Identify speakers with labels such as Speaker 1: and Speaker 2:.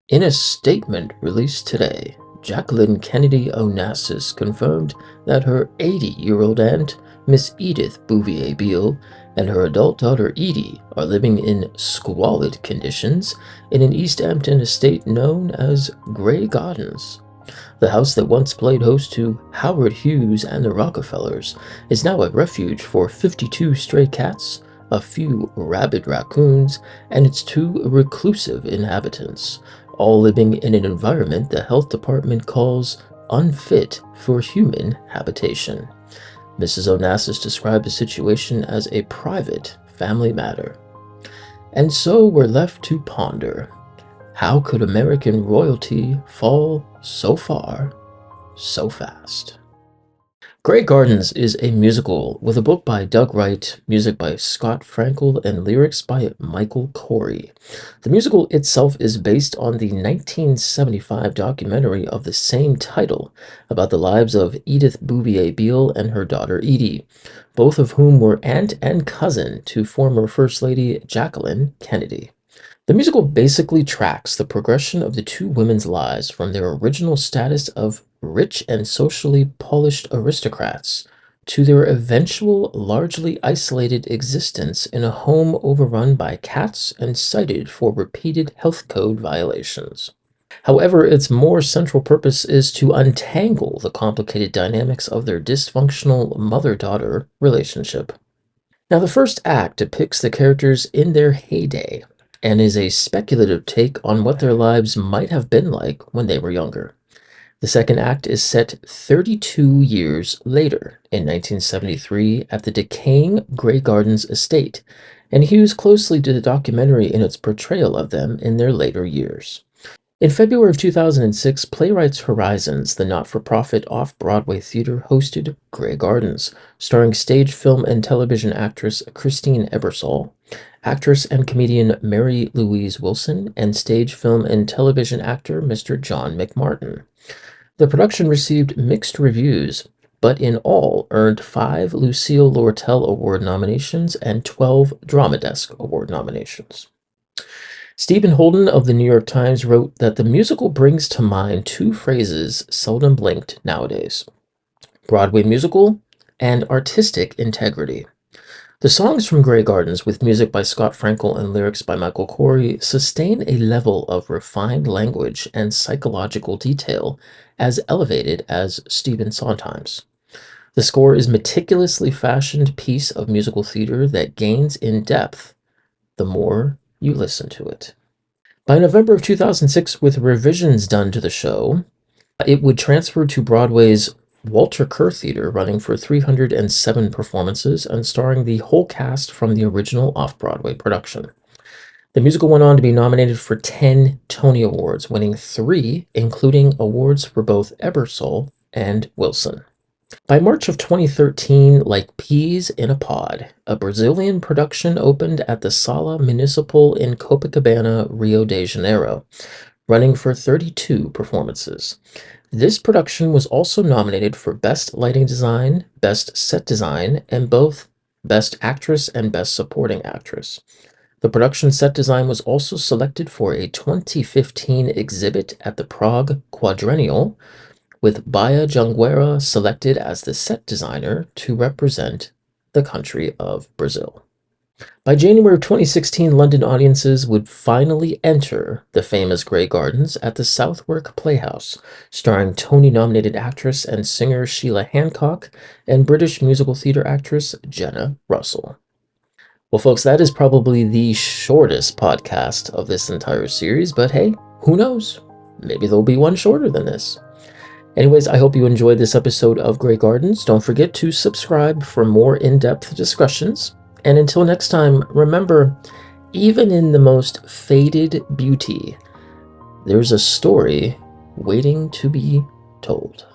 Speaker 1: In a statement released today, Jacqueline Kennedy Onassis confirmed that her 80-year-old aunt, Miss Edith Bouvier Beale, and her adult daughter Edie are living in squalid conditions in an East Hampton estate known as Grey Gardens. The house that once played host to Howard Hughes and the Rockefellers is now a refuge for 52 stray cats, a few rabid raccoons, and its two reclusive inhabitants, all living in an environment the health department calls unfit for human habitation. Mrs. Onassis described the situation as a private family matter. And so we're left to ponder, how could American royalty fall so far, so fast? Grey Gardens is a musical with a book by Doug Wright, music by Scott Frankel, and lyrics by Michael Corey. The musical itself is based on the 1975 documentary of the same title about the lives of Edith Bouvier Beale and her daughter Edie, both of whom were aunt and cousin to former First Lady Jacqueline Kennedy. The musical basically tracks the progression of the two women's lives from their original status of rich and socially polished aristocrats to their eventual largely isolated existence in a home overrun by cats and cited for repeated health code violations. However, its more central purpose is to untangle the complicated dynamics of their dysfunctional mother-daughter relationship. Now, the first act depicts the characters in their heyday and is a speculative take on what their lives might have been like when they were younger. The second act is set 32 years later, in 1973, at the decaying Grey Gardens estate, and hews closely to the documentary in its portrayal of them in their later years. In February of 2006, Playwrights Horizons, the not-for-profit off-Broadway theater, hosted Grey Gardens, starring stage, film, and television actress Christine Ebersole, actress and comedian Mary Louise Wilson, and stage, film, and television actor Mr. John McMartin. The production received mixed reviews, but in all earned 5 Lucille Lortel Award nominations and 12 Drama Desk Award nominations. Stephen Holden of the New York Times wrote that the musical brings to mind two phrases seldom blinked nowadays: Broadway musical and artistic integrity. The songs from Grey Gardens, with music by Scott Frankel and lyrics by Michael Corey, sustain a level of refined language and psychological detail as elevated as Stephen Sondheim's. The score is a meticulously fashioned piece of musical theater that gains in depth the more you listen to it. By November of 2006, with revisions done to the show, it would transfer to Broadway's Walter Kerr Theater, running for 307 performances and starring the whole cast from the original off-Broadway production. The musical went on to be nominated for 10 Tony Awards, winning 3, including awards for both Ebersole and Wilson. By March of 2013, like peas in a pod, a Brazilian production opened at the Sala Municipal in Copacabana, Rio de Janeiro, running for 32 performances. This production was also nominated for Best Lighting Design, Best Set Design, and both Best Actress and Best Supporting Actress. The production set design was also selected for a 2015 exhibit at the Prague Quadrennial, with Baya Junguera selected as the set designer to represent the country of Brazil. By January of 2016, London audiences would finally enter the famous Grey Gardens at the Southwark Playhouse, starring Tony-nominated actress and singer Sheila Hancock and British musical theater actress Jenna Russell. Well, folks, that is probably the shortest podcast of this entire series, but hey, who knows? Maybe there'll be one shorter than this. Anyways, I hope you enjoyed this episode of Grey Gardens. Don't forget to subscribe for more in-depth discussions. And until next time, remember, even in the most faded beauty, there's a story waiting to be told.